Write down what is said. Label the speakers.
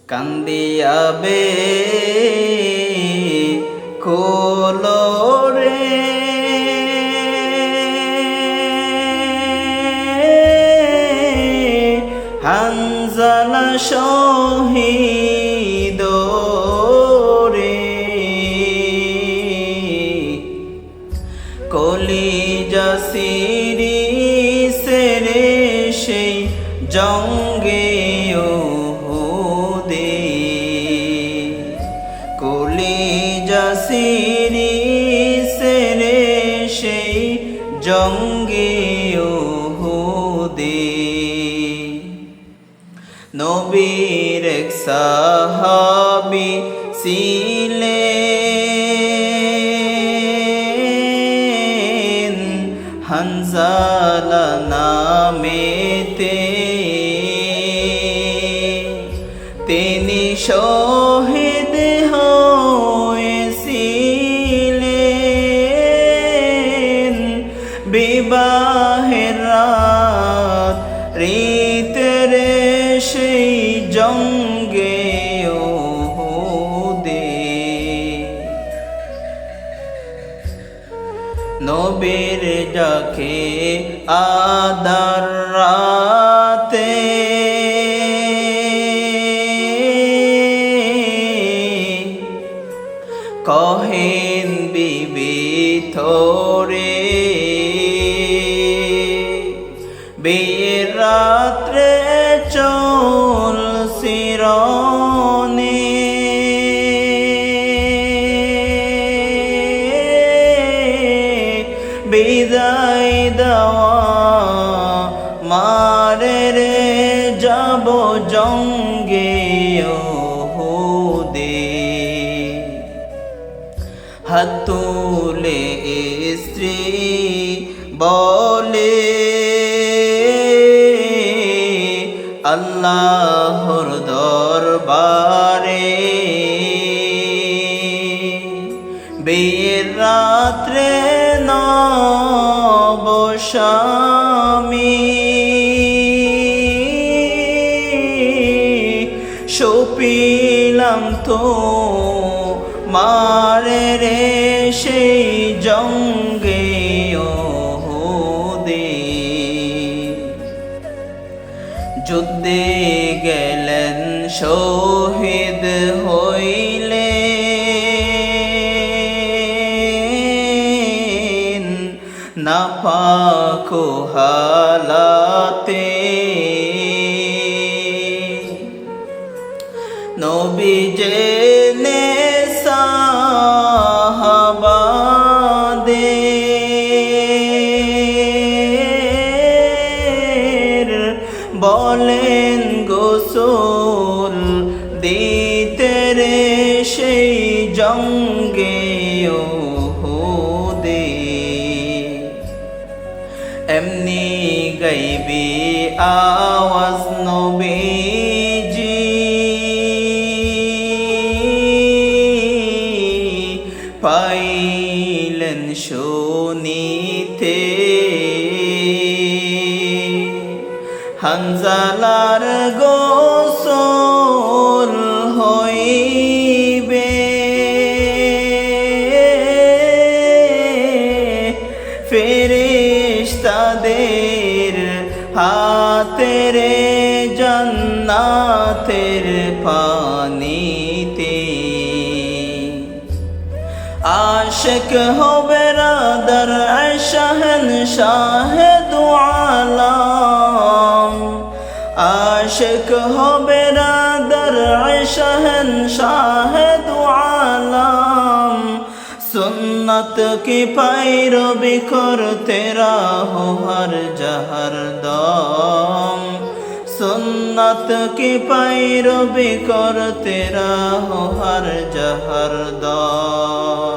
Speaker 1: কান্দিয়াবে কোলরে হানজালা শহীদ রে কলিজা সিরি সেরে সেই জঙ্গে উহুদে কলিজা সিরি সেরে সেই জঙ্গে উহুদে নবীর এক সাহাবী ছিলেন হানজালা নামেতে তিনি শহীদ হয়েছিলেন বিবাহের রাত রিতেরে সেই জঙ্গে উহুদে নবীর ডাকে আদার রাতে কহেন বিবি থোরে বিয়ের রাত্রে চল শিরনে বিদায় দেওয়া মারে রে যাব জঙ্গে উহুদে হাত তুলে স্ত্রী বলে আল্লাহর দরবারে বিয়ের রাত্রে নবস্বামী সপিলাম তো মারে রে সেই জঙ্গে উহুদে যুদ্ধে গেলেন শহীদ হইলেন নাপাক হালাতে নবী জেনে সাহাবাদের বলেন গোসল দিতে রে সেই জঙ্গে উহুদে এমনি গাইবি আওয়াজ নবীজি পাইলেন শুনিতে হানজালার গোসল হইবে ফেরেশতাদের হাতের জান্নাতের পানিতে আশিক হবে রাদার শাহেনশাহ দু আলম আশিক হবে রাদার শাহেনশাহ দু আলম सुन्नत की पैरवी करते रहो हर जहर दम सुन्नत की पैरवी करते रहो हर जहर दम।